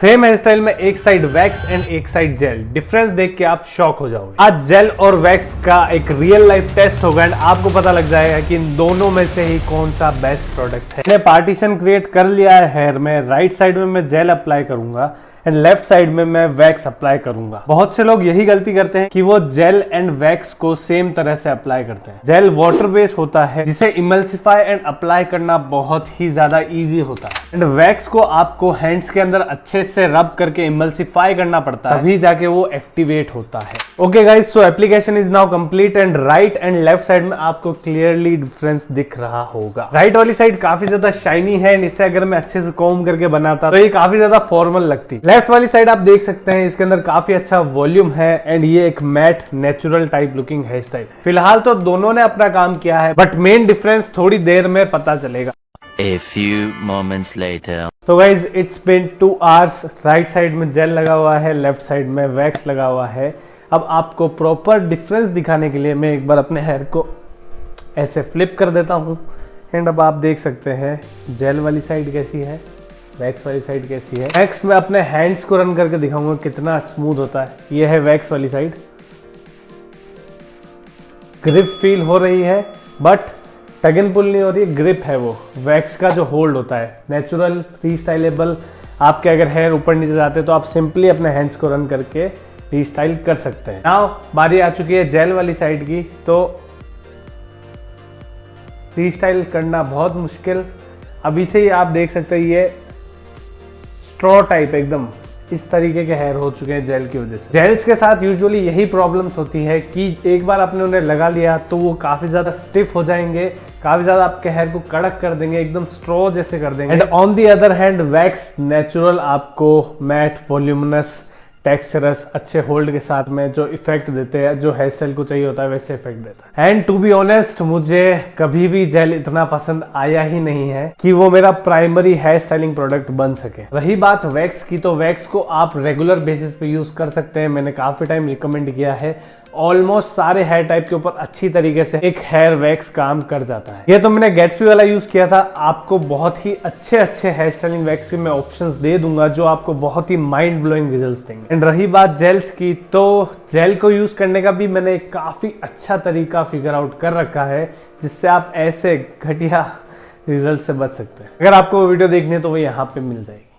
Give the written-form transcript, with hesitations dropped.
Same here style में एक side wax and एक साइड जेल। डिफरेंस देख के आप शॉक हो जाओगे। आज जेल और वैक्स का एक रियल लाइफ टेस्ट होगा एंड आपको पता लग जाएगा कि इन दोनों में से ही कौन सा बेस्ट प्रोडक्ट है। मैंने पार्टीशन क्रिएट कर लिया है हेयर में। राइट साइड में मैं जेल अप्लाई करूंगा एंड लेफ्ट साइड में मैं वैक्स अप्लाई करूंगा। बहुत से लोग यही गलती करते हैं कि वो जेल एंड वैक्स को सेम तरह से अप्लाई करते हैं। जेल वाटर बेस्ड होता है जिसे इमल्सिफाई एंड अप्लाई करना बहुत ही ज्यादा इजी होता है एंड वैक्स को आपको हैंड्स के अंदर अच्छे से रब करके इमल्सिफाई करना पड़ता है, तभी जाके वो एक्टिवेट होता है। Okay guys, so application is now complete and right and left side में आपको क्लियरली डिफरेंस दिख रहा होगा। राइट वाली साइड काफी ज्यादा शाइनी है एंड इसे अगर मैं अच्छे से कॉम्ब करके बनाता तो ये काफी ज्यादा फॉर्मल लगती। लेफ्ट वाली साइड आप देख सकते हैं इसके अंदर काफी अच्छा वॉल्यूम है एंड ये एक matte natural type looking hair style. फिलहाल तो दोनों ने अपना काम किया है बट मेन डिफरेंस थोड़ी देर में पता चलेगा। A few moments later. तो guys it's been 2 hours। Right side में जेल लगा हुआ है, लेफ्ट साइड में वैक्स लगा हुआ है। अब आपको प्रॉपर डिफरेंस दिखाने के लिए मैं एक बार अपने हेयर को ऐसे फ्लिप कर देता हूँ एंड अब आप देख सकते हैं जेल वाली साइड कैसी है, वैक्स वाली साइड कैसी है। नेक्स्ट मैं अपने हैंड्स को रन करके दिखाऊंगा कितना स्मूथ होता है। ये है वैक्स वाली साइड, ग्रिप फील हो रही है बट टग एंड पुल नहीं हो रही, ग्रिप है वो। वैक्स का जो होल्ड होता है नेचुरल रीस्टाइलेबल। आपके अगर हेयर ऊपर नीचे जाते हैं तो आप सिंपली अपने हैंड्स को रन करके रीस्टाइल कर सकते हैं। नाउ बारी आ चुकी है जेल वाली साइड की, तो रीस्टाइल करना बहुत मुश्किल। अभी से ही आप देख सकते हैं ये स्ट्रॉ टाइप एकदम इस तरीके के हेयर हो चुके हैं जेल की वजह से। जेल्स के साथ यूजुअली यही प्रॉब्लम्स होती है कि एक बार आपने उन्हें लगा लिया तो वो काफी ज्यादा स्टिफ हो जाएंगे, काफी ज्यादा आपके हेयर को कड़क कर देंगे, एकदम स्ट्रॉ जैसे कर देंगे। And on the other hand wax natural आपको मैट वॉल्यूमिनस टेक्सचरस अच्छे होल्ड के साथ में जो इफेक्ट देते हैं, जो हेयर स्टाइल को चाहिए होता है वैसे इफेक्ट देता है। एंड टू बी ऑनेस्ट मुझे कभी भी जेल इतना पसंद आया ही नहीं है कि वो मेरा प्राइमरी हेयर स्टाइलिंग प्रोडक्ट बन सके। रही बात वैक्स की, तो वैक्स को आप रेगुलर बेसिस पे यूज कर सकते हैं। मैंने काफी टाइम रिकमेंड किया है। ऑलमोस्ट सारे हेयर टाइप के ऊपर अच्छी तरीके से एक हेयर वैक्स काम कर जाता है। ये तो मैंने गेट्सबी वाला यूज किया था। आपको बहुत ही अच्छे हेयर स्टाइलिंग वैक्स के मैं ऑप्शंस दे दूंगा जो आपको बहुत ही माइंड ब्लोइंग रिजल्ट्स देंगे। एंड रही बात जेल्स की, तो जेल को यूज करने का भी मैंने काफी अच्छा तरीका फिगर आउट कर रखा है जिससे आप ऐसे घटिया रिजल्ट से बच सकते हैं। अगर आपको वो वीडियो देखनी है तो वो यहाँ पे मिल जाएगी।